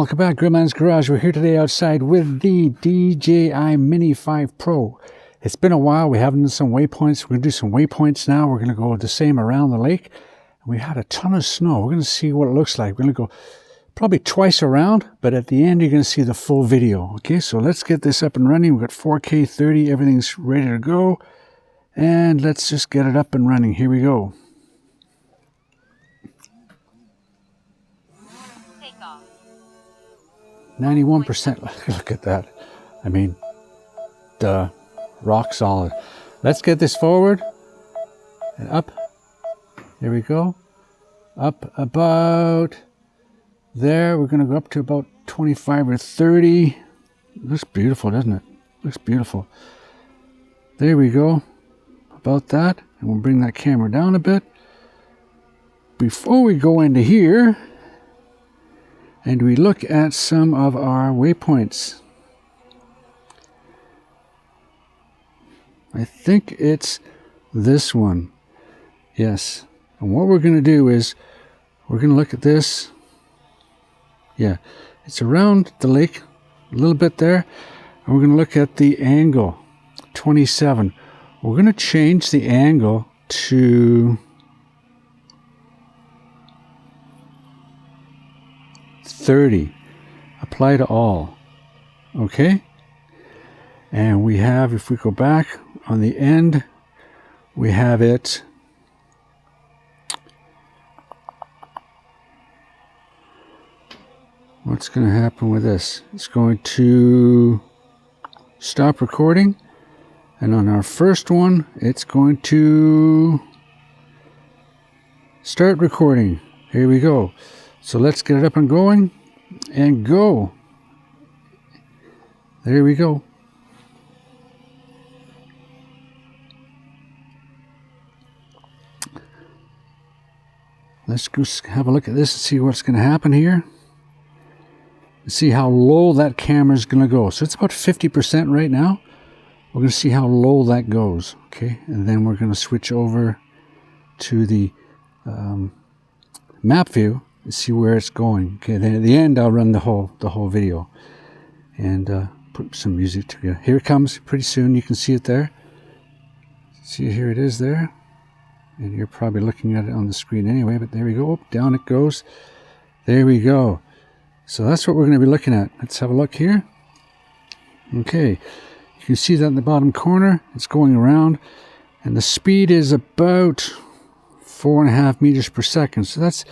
welcome back, Grillman's Garage. We're here today outside with the DJI Mini 5 Pro. It's been a while. We haven't done some waypoints. We're going to do some waypoints now. We're going to go the same around the lake. We had a ton of snow. We're going to see what it looks like. We're going to go probably twice around, but at the end you're going to see the full video. Okay, so let's get this up and running. We've got 4K 30. Everything's ready to go. And let's just get it up and running. Here we go. 91%. Look at that. I mean, rock solid. Let's get this forward and up. There we go. Up about there. We're going to go up to about 25 or 30. Looks beautiful, doesn't it? Looks beautiful. There we go. About that. And we'll bring that camera down a bit. Before we go into here, and we look at some of our waypoints. I think it's this one. Yes. And what we're going to do is we're going to look at this. Yeah, it's around the lake a little bit there. And we're going to look at the angle, 27. We're going to change the angle to 30. Apply to all. Okay? And we have, if we go back on the end, we have it what's going to happen with this? It's going to stop recording, and on our first one it's going to start recording. Here we go. So let's get it up and going, and go. There we go. Let's go have a look at this and see what's going to happen here. See how low that camera is going to go. So it's about 50% right now. We're going to see how low that goes. Okay, and then we're going to switch over to the map view and see where it's going. Okay, then at the end I'll run the whole video and put some music together. Here it comes pretty soon. You can see it there. See, here it is there, and you're probably looking at it on the screen anyway, but there we go. Down it goes. There we go. So that's what we're going to be looking at. Let's have a look here. Okay, you can see that in the bottom corner. It's going around, and the speed is about 4.5 meters per second. So that's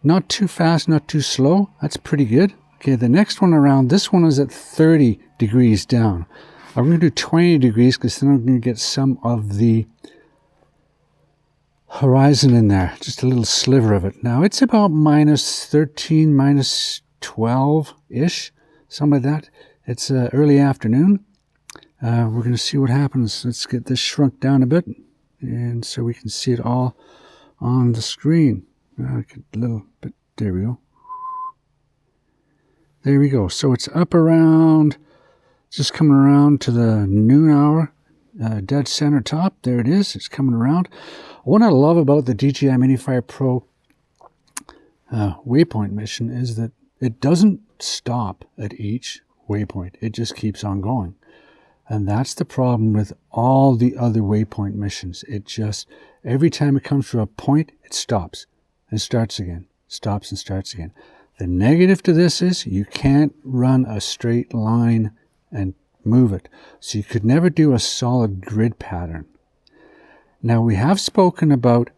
not too fast, not too slow. That's pretty good. Okay, the next one around, this one is at 30 degrees down. I'm going to do 20 degrees because then I'm going to get some of the horizon in there. Just a little sliver of it. Now, it's about minus 13, minus 12-ish, something like that. It's early afternoon. We're going to see what happens. Let's get this shrunk down a bit, and so we can see it all on the screen. A little bit. There we go. There we go. So it's up around, just coming around to the noon hour, dead center top. There it is. It's coming around. What I love about the DJI Mini 5 Pro waypoint mission is that it doesn't stop at each waypoint. It just keeps on going. And that's the problem with all the other waypoint missions. It just, every time it comes to a point, it stops and starts again. Stops and starts again. The negative to this is you can't run a straight line and move it. So you could never do a solid grid pattern. Now we have spoken about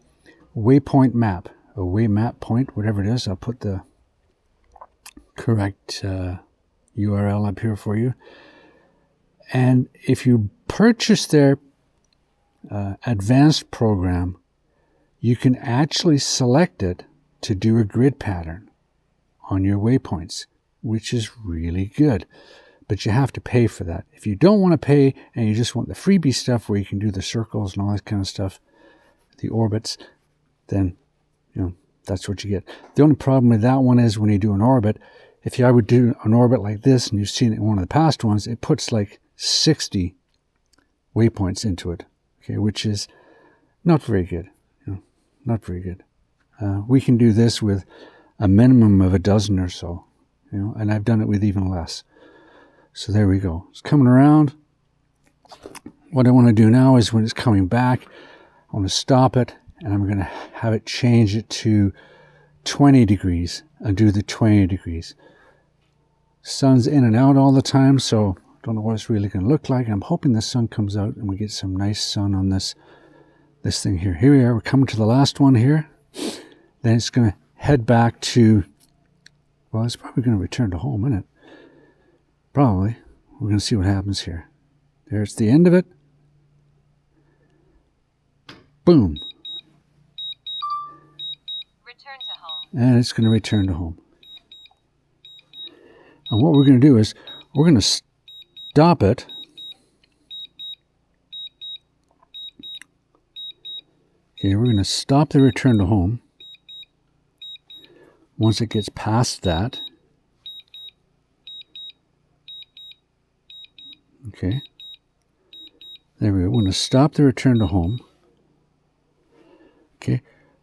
waypoint map, a waymap point, whatever it is. I'll put the correct URL up here for you. And if you purchase their advanced program, you can actually select it to do a grid pattern on your waypoints, which is really good. But you have to pay for that. If you don't want to pay and you just want the freebie stuff where you can do the circles and all that kind of stuff, the orbits, then that's what you get. The only problem with that one is when you do an orbit, if I would do an orbit like this, and you've seen it in one of the past ones, it puts like 60 waypoints into it, okay, which is not very good. Not very good. We can do this with a minimum of a dozen or so. you know, and I've done it with even less. So there we go. It's coming around. What I want to do now is when it's coming back, I want to stop it, and I'm going to have it change it to 20 degrees and do the 20 degrees. Sun's in and out all the time, so I don't know what it's really going to look like. I'm hoping the sun comes out and we get some nice sun on this thing here. Here we are. We're coming to the last one here. Then it's going to head back to, well, it's probably going to return to home, isn't it? Probably. We're going to see what happens here. There's the end of it. Boom. Return to home. And it's going to return to home. And what we're going to do is we're going to stop it. Okay, we're going to stop the return to home. Once it gets past that. Okay. There we go. We're going to stop the return to home. Okay.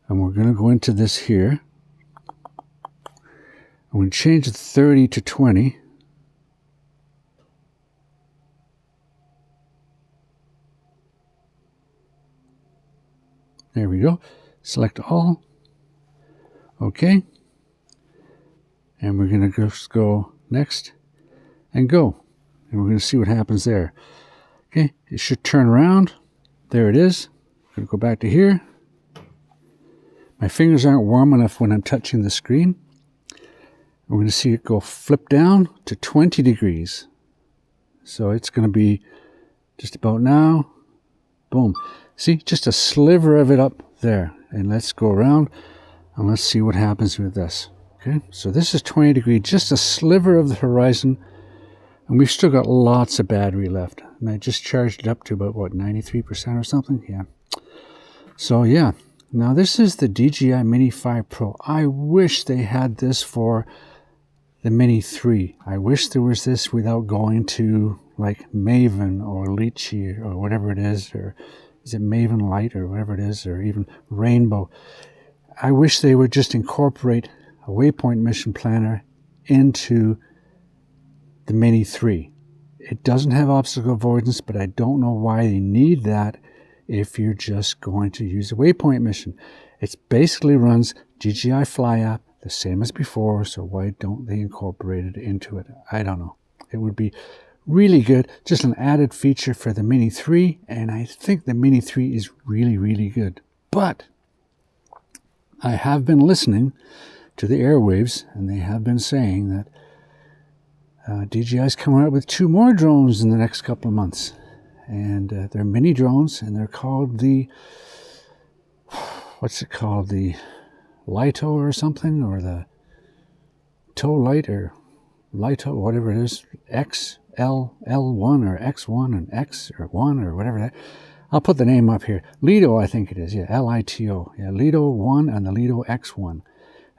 And we're going to go into this here. I'm going to change the 30 to 20. There we go. Select all. Okay. And we're going to just go next and go. And we're going to see what happens there. Okay. It should turn around. There it is. I'm going to go back to here. My fingers aren't warm enough when I'm touching the screen. We're going to see it go flip down to 20 degrees. So it's going to be just about now. Boom. See, just a sliver of it up there. And let's go around and let's see what happens with this. Okay, so this is 20 degrees, just a sliver of the horizon. And we've still got lots of battery left. And I just charged it up to about, what, 93% or something? Yeah. So, yeah. Now, this is the DJI Mini 5 Pro. I wish they had this for the Mini 3. I wish there was this without going to like Maven or Lychee or whatever it is, or is it Maven Light or whatever it is, or even Rainbow. I wish they would just incorporate a Waypoint mission planner into the Mini 3. It doesn't have obstacle avoidance, but I don't know why they need that if you're just going to use a Waypoint mission. It basically runs DJI Fly app the same as before, so why don't they incorporate it into it? I don't know. It would be really good, just an added feature for the Mini 3, and I think the Mini 3 is really, really good. But I have been listening to the airwaves, and they have been saying that DJI is coming out with 2 more drones in the next couple of months. And they're mini drones, and they're called the, what's it called? The Lito or something, or the Toe Light, or Lito, whatever it is, XL1 or X1 and X or 1 or whatever that. I'll put the name up here. Lito, I think it is. Yeah, Lito. Yeah, Lito 1 and the Lito X1.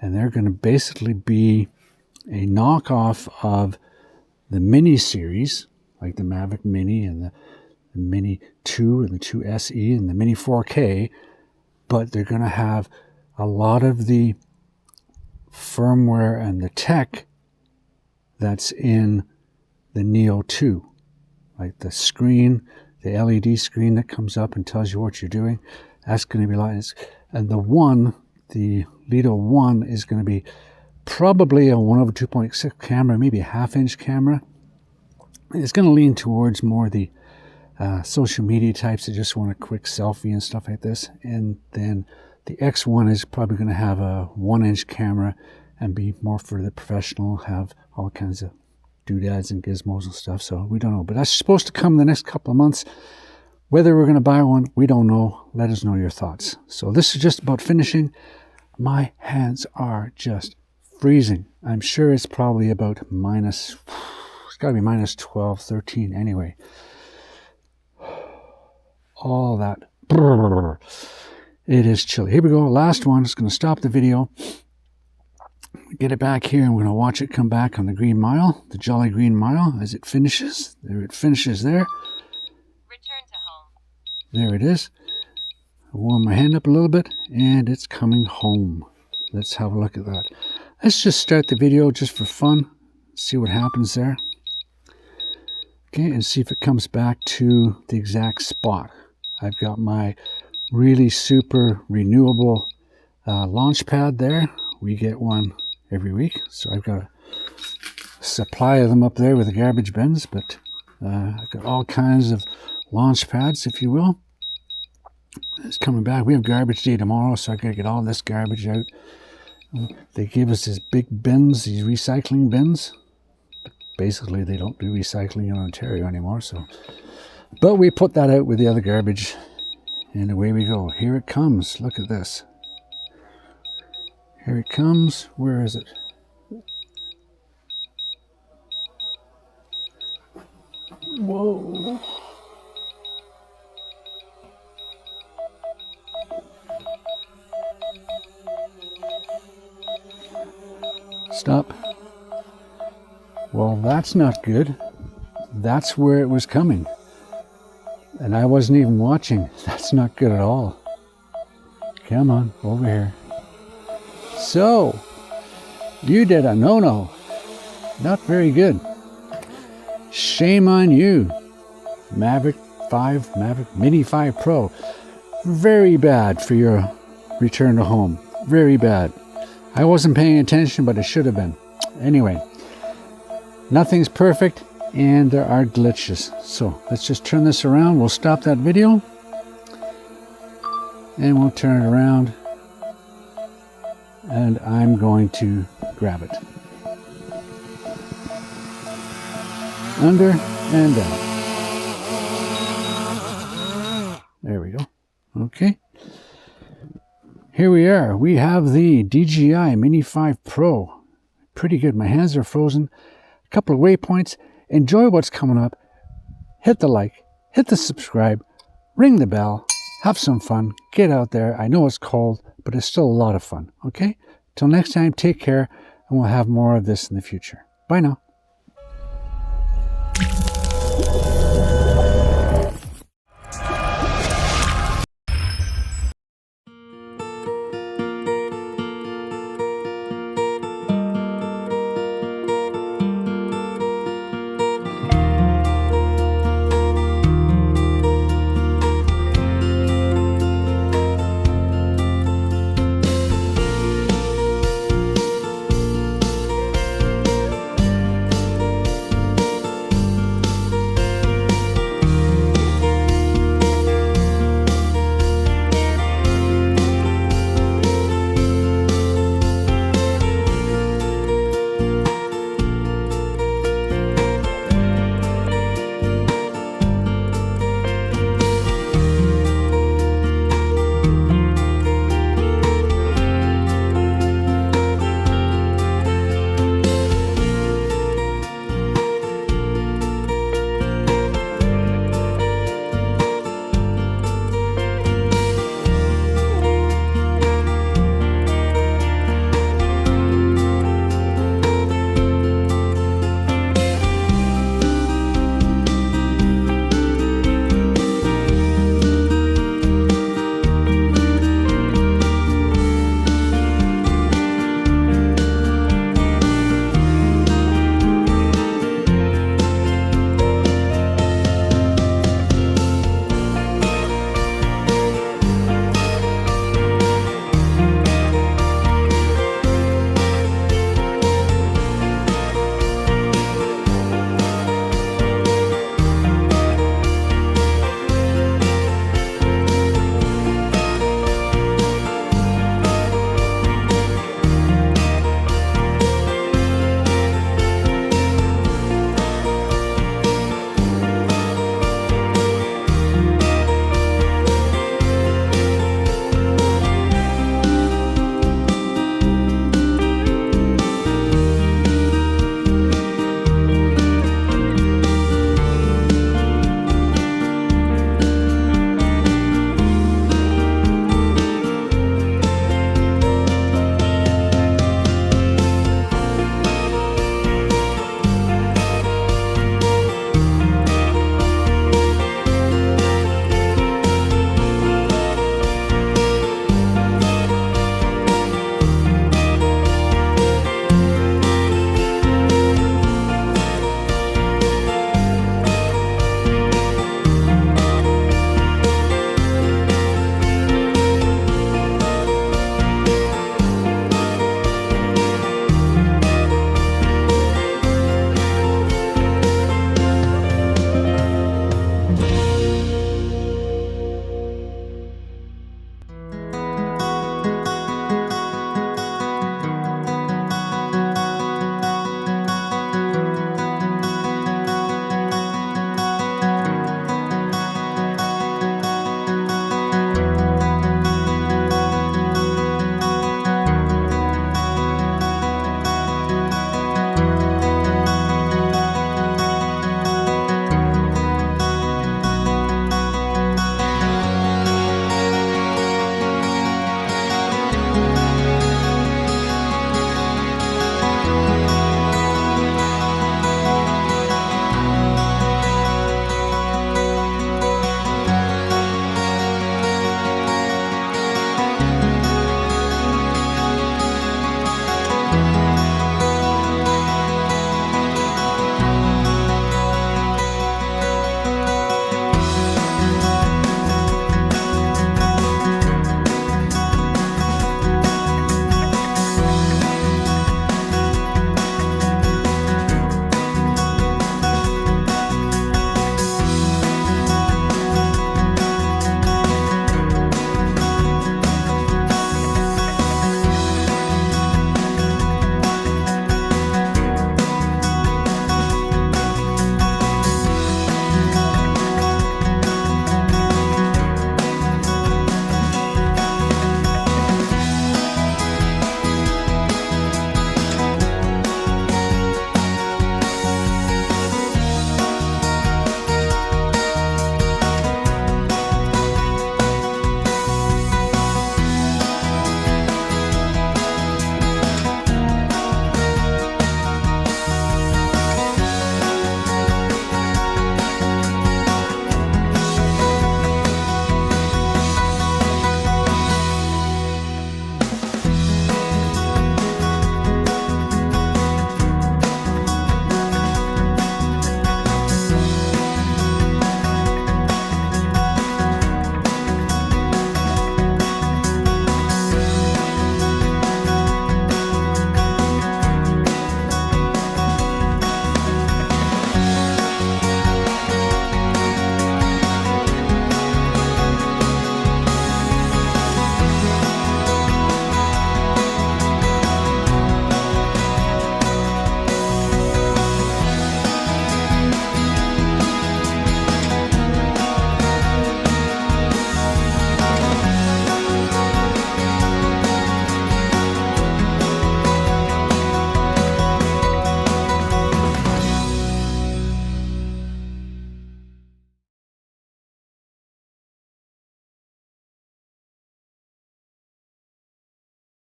And they're going to basically be a knockoff of the Mini series, like the Mavic Mini and the Mini 2 and the 2 SE and the Mini 4K, but they're going to have a lot of the firmware and the tech that's in the Neo 2, like the screen, the LED screen that comes up and tells you what you're doing. That's going to be like this. And the Lito 1 is going to be probably a 1/2.6 camera, maybe a 1/2-inch camera. It's going to lean towards more the social media types that just want a quick selfie and stuff like this. And then the X1 is probably going to have a 1-inch camera and be more for the professional, have all kinds of doodads and gizmos and stuff. So we don't know. But that's supposed to come in the next couple of months. Whether we're going to buy one, we don't know. Let us know your thoughts. So this is just about finishing. My hands are just freezing. I'm sure it's probably about minus, it's got to be minus 12, 13 anyway. All that. It is chilly. Here we go. Last one. It's going to stop the video. Get it back here, and we're going to watch it come back on the Green Mile, the Jolly Green Mile, as it finishes. There it finishes there. Return to home. There it is. I warm my hand up a little bit, and it's coming home. Let's have a look at that. Let's just start the video just for fun See what happens there. Okay, and see if it comes back to the exact spot. I've got my really super renewable launch pad there. We get one every week, so I've got a supply of them up there with the garbage bins, but I've got all kinds of launch pads, if you will. It's coming back. We have garbage day tomorrow, so I gotta get all this garbage out. They give us these big bins, these recycling bins. Basically, they don't do recycling in Ontario anymore, so. But we put that out with the other garbage, and away we go. Here it comes. Look at this. Here it comes. Where is it? Whoa. Stop. Well, that's not good. That's where it was coming. And I wasn't even watching. That's not good at all. Come on, over here. So, you did a no-no. Not very good. Shame on you. Maverick Mini 5 Pro. Very bad for your return to home. Very bad. I wasn't paying attention, but it should have been. Anyway. Nothing's perfect, and there are glitches. So let's just turn this around. We'll stop that video, and we'll turn it around, and I'm going to grab it. Under and down. There we go. Okay. Here we are. We have the DJI Mini 5 Pro. Pretty good. My hands are frozen. Couple of waypoints. Enjoy what's coming up. Hit the like, hit the subscribe, ring the bell, have some fun, get out there. I know it's cold, but it's still a lot of fun. Okay? Till next time, take care, and we'll have more of this in the future. Bye now.